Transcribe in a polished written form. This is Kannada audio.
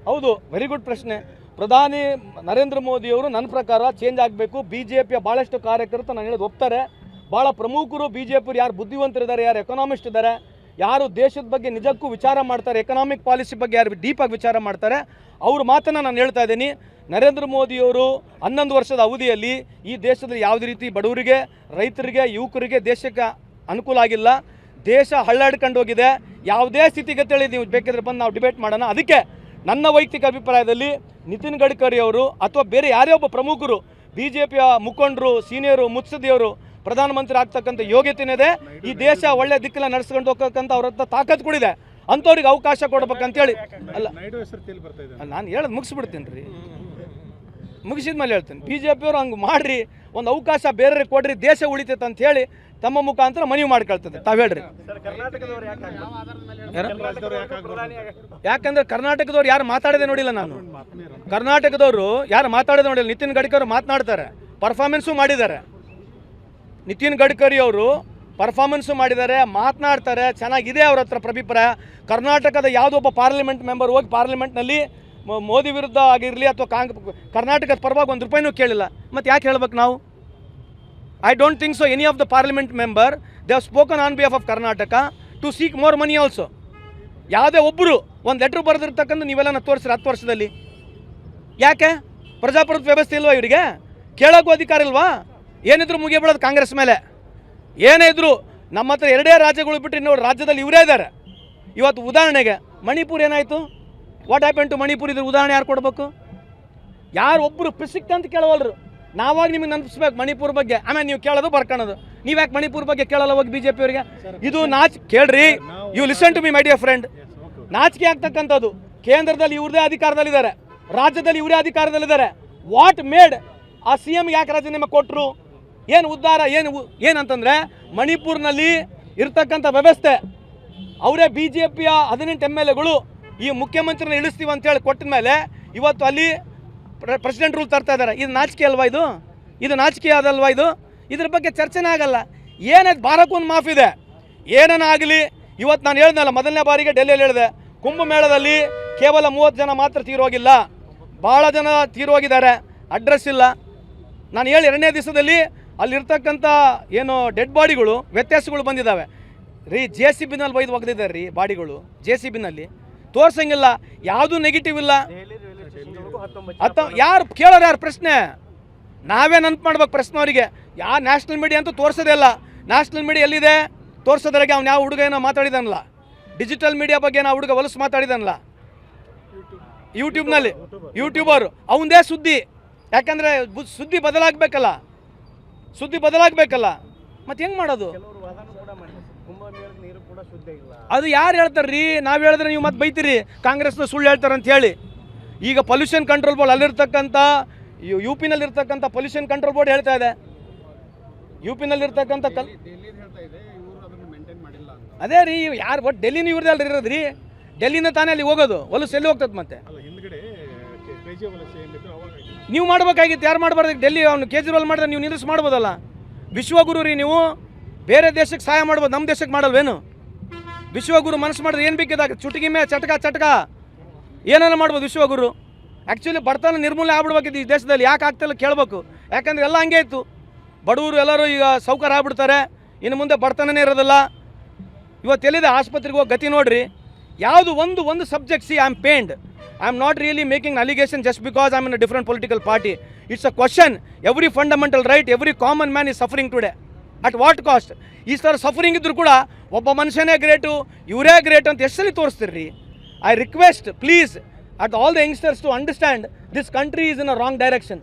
ಹೌದು, ವೆರಿ ಗುಡ್ ಪ್ರಶ್ನೆ. ಪ್ರಧಾನಿ ನರೇಂದ್ರ ಮೋದಿಯವರು ನನ್ನ ಪ್ರಕಾರ ಚೇಂಜ್ ಆಗಬೇಕು. BJPಯ ಭಾಳಷ್ಟು ಕಾರ್ಯಕರ್ತರು ನಾನು ಹೇಳೋದು ಒಪ್ತಾರೆ. ಭಾಳ ಪ್ರಮುಖರು BJPಯವರು ಯಾರು ಬುದ್ಧಿವಂತರಿದ್ದಾರೆ, ಯಾರು ಎಕನಾಮಿಸ್ಟ್ ಇದ್ದಾರೆ, ಯಾರು ದೇಶದ ಬಗ್ಗೆ ನಿಜಕ್ಕೂ ವಿಚಾರ ಮಾಡ್ತಾರೆ, ಎಕನಾಮಿಕ್ ಪಾಲಿಸಿ ಬಗ್ಗೆ ಯಾರು ಡೀಪಾಗಿ ವಿಚಾರ ಮಾಡ್ತಾರೆ, ಅವ್ರ ಮಾತನ್ನು ನಾನು ಹೇಳ್ತಾ ಇದ್ದೀನಿ. ನರೇಂದ್ರ ಮೋದಿಯವರು 11 ವರ್ಷದ ಅವಧಿಯಲ್ಲಿ ಈ ದೇಶದಲ್ಲಿ ಯಾವುದೇ ರೀತಿ ಬಡವರಿಗೆ, ರೈತರಿಗೆ, ಯುವಕರಿಗೆ, ದೇಶಕ್ಕೆ ಅನುಕೂಲ ಆಗಿಲ್ಲ. ದೇಶ ಹಳ್ಳಾಡ್ಕೊಂಡು ಹೋಗಿದೆ. ಯಾವುದೇ ಸ್ಥಿತಿಗತಿಯಲ್ಲಿ ನೀವು ಬೇಕಿದ್ರೆ ಬಂದು ನಾವು ಡಿಬೇಟ್ ಮಾಡೋಣ. ಅದಕ್ಕೆ ನನ್ನ ವೈಯಕ್ತಿಕ ಅಭಿಪ್ರಾಯದಲ್ಲಿ ನಿತಿನ್ ಗಡ್ಕರಿ ಅವರು ಅಥವಾ ಬೇರೆ ಯಾರೇ ಒಬ್ಬ ಪ್ರಮುಖರು, BJPಯ ಮುಖಂಡರು, ಸೀನಿಯರು, ಮುತ್ಸದಿಯವರು ಪ್ರಧಾನಮಂತ್ರಿ ಆಗ್ತಕ್ಕಂಥ ಯೋಗ್ಯತೆನಿದೆ. ಈ ದೇಶ ಒಳ್ಳೆ ದಿಕ್ಕಲ್ಲಿ ನಡೆಸ್ಕೊಂಡು ಹೋಗ್ತಕ್ಕಂಥ ಅವ್ರ ಹತ್ರ ತಾಕತ್ ಕೊಡಿದೆ. ಅಂಥವ್ರಿಗೆ ಅವಕಾಶ ಕೊಡ್ಬೇಕಂತೇಳಿ ಅಲ್ಲ, ನಾನು ಹೇಳೋದು ಮುಗಿಸ್ಬಿಡ್ತೀನಿ ರೀ. ಮುಗಿಸಿದ ಮೇಲೆ ಹೇಳ್ತೀನಿ, BJPಯವರು ಹಂಗೆ ಮಾಡ್ರಿ, ಒಂದು ಅವಕಾಶ ಬೇರೆ ಕೊಡ್ರಿ, ದೇಶ ಉಳಿತೈತೆ ಅಂತ ಹೇಳಿ ತಮ್ಮ ಮುಖಾಂತರ ಮನವಿ ಮಾಡ್ಕೊಳ್ತದೆ. ತಾವು ಹೇಳ್ರಿ. ಯಾಕಂದ್ರೆ ಕರ್ನಾಟಕದವ್ರು ಯಾರು ಮಾತಾಡದೆ ನೋಡಿಲ್ಲ. ನಾನು ಕರ್ನಾಟಕದವರು ಯಾರು ಮಾತಾಡದೆ ನೋಡಿಲ್ಲ. ನಿತಿನ್ ಗಡ್ಕರಿ ಅವರು ಮಾತನಾಡ್ತಾರೆ, ಪರ್ಫಾರ್ಮೆನ್ಸು ಮಾಡಿದ್ದಾರೆ. ನಿತಿನ್ ಗಡ್ಕರಿ ಅವರು ಪರ್ಫಾರ್ಮೆನ್ಸು ಮಾಡಿದ್ದಾರೆ, ಮಾತನಾಡ್ತಾರೆ, ಚೆನ್ನಾಗಿದೆ ಅವ್ರ ಹತ್ರ ಅಭಿಪ್ರಾಯ. ಕರ್ನಾಟಕದ ಯಾವುದೊಬ್ಬ ಪಾರ್ಲಿಮೆಂಟ್ ಮೆಂಬರ್ ಹೋಗಿ ಪಾರ್ಲಿಮೆಂಟ್ನಲ್ಲಿ ಮೋದಿ ವಿರುದ್ಧ ಆಗಿರಲಿ ಅಥವಾ ಕರ್ನಾಟಕದ ಪರವಾಗಿ ₹1 ಕೇಳಿಲ್ಲ. ಮತ್ತು ಯಾಕೆ ಹೇಳ್ಬೇಕು ನಾವು? I don't think so any of the parliament member they have spoken on behalf of Karnataka to seek more money also. ಯಾವುದೇ ಒಬ್ಬರು ಒಂದು ಲೆಟ್ರ್ ಬರೆದಿರ್ತಕ್ಕಂಥ ನೀವೆಲ್ಲ ತೋರಿಸ್ರಿ 10 ವರ್ಷದಲ್ಲಿ. ಯಾಕೆ ಪ್ರಜಾಪ್ರಭುತ್ವ ವ್ಯವಸ್ಥೆ ಇಲ್ವಾ ಇವರಿಗೆ? ಕೇಳೋಕ್ಕೂ ಅಧಿಕಾರ ಇಲ್ವಾ? ಏನಿದ್ರು ಮುಗಿಯಬೀಳೋದು ಕಾಂಗ್ರೆಸ್ ಮೇಲೆ. ಏನೇ ಇದ್ರು ನಮ್ಮ ಹತ್ರ 2 ರಾಜ್ಯಗಳು ಬಿಟ್ಟರೆ ಇನ್ನೂ ರಾಜ್ಯದಲ್ಲಿ ಇವರೇ ಇದ್ದಾರೆ. ಇವತ್ತು ಉದಾಹರಣೆಗೆ ಮಣಿಪುರ ಏನಾಯಿತು? What happen to Manipur? ಇದ್ರ ಉದಾಹರಣೆ ಯಾರು ಕೊಡಬೇಕು? ಯಾರು ಒಬ್ಬರು ಪಿಸಿಕ್ ಅಂತ ಕೇಳವಲ್ರು. ನಾವಾಗ ನಿಮಗೆ ನೆನಪಿಸ್ಬೇಕು ಮಣಿಪುರ ಬಗ್ಗೆ. ಆಮೇಲೆ ನೀವು ಕೇಳೋದು ಬರ್ಕೊಳ್ಳೋದು. ನೀವು ಯಾಕೆ ಮಣಿಪುರ ಬಗ್ಗೆ ಕೇಳಲ್ಲ ಹೋಗಿ BJPಯವರಿಗೆ? ಇದು ಕೇಳ್ರಿ, you listen to me my dear friend. ನಾಚಿಕೆ ಆಗ್ತಕ್ಕಂಥದ್ದು. ಕೇಂದ್ರದಲ್ಲಿ ಇವ್ರದೇ ಅಧಿಕಾರದಲ್ಲಿದ್ದಾರೆ, ರಾಜ್ಯದಲ್ಲಿ ಇವರೇ ಅಧಿಕಾರದಲ್ಲಿದ್ದಾರೆ. ವಾಟ್ ಮೇಡ್ ಆ CM ಯಾಕೆ ರಾಜೀನಾಮೆ ಕೊಟ್ಟರು? ಏನು ಉದ್ಧಾರ? ಏನಂತಂದರೆ ಮಣಿಪುರ್ನಲ್ಲಿ ಇರ್ತಕ್ಕಂಥ ವ್ಯವಸ್ಥೆ ಅವರೇ BJPಯ 18 MLAಗಳು ಈ ಮುಖ್ಯಮಂತ್ರಿನ ಇಳಿಸ್ತೀವಿ ಅಂತೇಳಿ ಕೊಟ್ಟ ಮೇಲೆ ಇವತ್ತು ಅಲ್ಲಿ ಪ್ರೆಸಿಡೆಂಟ್ ರೂಲ್ ತರ್ತಾ ಇದ್ದಾರೆ. ಇದು ನಾಚಿಕೆ ಅಲ್ವಾ? ಇದು ನಾಚಿಕೆ ಅದಲ್ವಾ? ಇದ್ರ ಬಗ್ಗೆ ಚರ್ಚೆನೇ ಆಗಲ್ಲ. ಏನಾಯ್ತು? ಭಾರಕ್ಕೊಂದು ಮಾಫ್ ಇದೆ. ಏನಾಗಲಿ, ಇವತ್ತು ನಾನು ಹೇಳ್ದಲ್ಲ, ಮೊದಲನೇ ಬಾರಿಗೆ ಡೆಲ್ಲಿಯಲ್ಲಿ ಹೇಳಿದೆ, ಕುಂಭಮೇಳದಲ್ಲಿ ಕೇವಲ 30 ಜನ ಮಾತ್ರ ತೀರೋಗಿಲ್ಲ, ಭಾಳ ಜನ ತೀರೋಗಿದ್ದಾರೆ, ಅಡ್ರೆಸ್ ಇಲ್ಲ. ನಾನು ಹೇಳಿ 2ನೇ ದಿವಸದಲ್ಲಿ ಅಲ್ಲಿರ್ತಕ್ಕಂಥ ಏನು ಡೆಡ್ ಬಾಡಿಗಳು ವ್ಯತ್ಯಾಸಗಳು ಬಂದಿದ್ದಾವೆ ರೀ. JCBನಲ್ಲಿ ಒಯ್ದು ಒಗೆದಿದ್ದಾರೆ ರೀ ಬಾಡಿಗಳು. JCBನಲ್ಲಿ ತೋರ್ಸಂಗಿಲ್ಲ, ಯಾವುದೂ ನೆಗೆಟಿವ್ ಇಲ್ಲ. ಯಾರು ಕೇಳೋರು? ಯಾರು ಪ್ರಶ್ನೆ? ನಾವೇ ನೆನಪು ಮಾಡ್ಬೇಕು ಪ್ರಶ್ನೆ ಅವರಿಗೆ. ಯಾವ ನ್ಯಾಷನಲ್ ಮೀಡಿಯಾ ಅಂತೂ ತೋರಿಸೋದೇ ಇಲ್ಲ. ನ್ಯಾಷನಲ್ ಮೀಡಿಯಾ ಎಲ್ಲಿದೆ? ತೋರಿಸೋದ್ರಾಗೆ ಅವ್ನು ಯಾವ ಹುಡುಗ ಏನೋ ಮಾತಾಡಿದಾನಲ್ಲ, ಡಿಜಿಟಲ್ ಮೀಡಿಯಾ ಬಗ್ಗೆ ನಾವು ಹುಡುಗ ಹೊಲಸು ಮಾತಾಡಿದಾನಲ್ಲ ಯೂಟ್ಯೂಬ್ನಲ್ಲಿ, ಯೂಟ್ಯೂಬರು ಅವನದೇ ಸುದ್ದಿ. ಯಾಕಂದರೆ ಸುದ್ದಿ ಬದಲಾಗಬೇಕಲ್ಲ, ಮತ್ತು ಹೆಂಗೆ ಮಾಡೋದು? ಅದು ಯಾರು ಹೇಳ್ತಾರೆ ರೀ? ನಾವು ಹೇಳಿದ್ರೆ ನೀವು ಮತ್ತೆ ಬೈತೀರಿ ಕಾಂಗ್ರೆಸ್ನ ಸುಳ್ಳು ಹೇಳ್ತಾರೆ ಅಂತ ಹೇಳಿ. ಈಗ ಪೊಲ್ಯೂಷನ್ ಕಂಟ್ರೋಲ್ ಬೋರ್ಡ್ ಅಲ್ಲಿರ್ತಕ್ಕಂಥ UPನಲ್ಲಿರ್ತಕ್ಕಂಥ ಪೊಲ್ಯೂಷನ್ ಕಂಟ್ರೋಲ್ ಬೋರ್ಡ್ ಹೇಳ್ತಾ ಇದೆ. UPನಲ್ಲಿರ್ತಕ್ಕಂಥ ಅದೇ ರೀ, ಯಾರು ಒಟ್ಟು ಡೆಲ್ಲಿನ ಇವ್ರದ್ದು ಅಲ್ರಿ ಇರೋದು ರೀ. ಡೆಲ್ಲಿನ ತಾನೇ ಅಲ್ಲಿ ಹೋಗೋದು, ಹೊಲಸು ಎಲ್ಲಿ ಹೋಗ್ತದೆ? ಮತ್ತೆ ನೀವು ಮಾಡ್ಬೇಕಾಗಿತ್ತು, ಯಾರು ಮಾಡಬಾರ್ದು? ಡೆಲ್ಲಿ ಅವನು ಕೇಜ್ರಿವಾಲ್ ಮಾಡಿದ್ರೆ ನೀವು ನಿಲ್ಲಿಸಿ ಮಾಡ್ಬೋದಲ್ಲ. ವಿಶ್ವಗುರು ರೀ ನೀವು. ಬೇರೆ ದೇಶಕ್ಕೆ ಸಹಾಯ ಮಾಡ್ಬೋದು, ನಮ್ಮ ದೇಶಕ್ಕೆ ಮಾಡಲ್ವೇನು? ವಿಶ್ವಗುರು ಮನಸ್ಸು ಮಾಡಿದ್ರೆ ಏನು ಬೇಕಿದಾಗ ಚುಟುಕಿ ಮೇ ಚಟಕ ಏನೇನ ಮಾಡ್ಬೋದು ವಿಶ್ವಗುರು. ಆ್ಯಕ್ಚುಲಿ ಬಡತನ ನಿರ್ಮೂಲನೆ ಆಗ್ಬಿಡ್ಬೇಕಿತ್ತು ಈ ದೇಶದಲ್ಲಿ. ಯಾಕೆ ಆಗ್ತಿಲ್ಲ ಕೇಳಬೇಕು. ಯಾಕಂದರೆ ಎಲ್ಲ ಹಂಗೆ ಇತ್ತು. ಬಡವರು ಎಲ್ಲರೂ ಈಗ ಸೌಕರ್ಯ ಆಗ್ಬಿಡ್ತಾರೆ, ಇನ್ನು ಮುಂದೆ ಬಡತನನೇ ಇರೋದಿಲ್ಲ. ಇವತ್ತು ಎಲ್ಲಿದೆ ಆಸ್ಪತ್ರೆಗೆ ಹೋಗಿ ಗತಿ ನೋಡ್ರಿ. ಯಾವುದು ಒಂದು subject, see I am pained. I am not really making allegation just because I am in a different political party. It's a question. Every fundamental right, every common man is suffering today. At what cost? ಈ ಥರ ಸಫರಿಂಗ್ ಇದ್ದರೂ ಕೂಡ ಒಬ್ಬ ಮನುಷ್ಯನೇ ಗ್ರೇಟು, ಇವರೇ ಗ್ರೇಟ್ ಅಂತ ಎಷ್ಟಲ್ಲಿ ತೋರಿಸ್ತೀರಿ? I request, please, at all the youngsters to understand this country is in a wrong direction.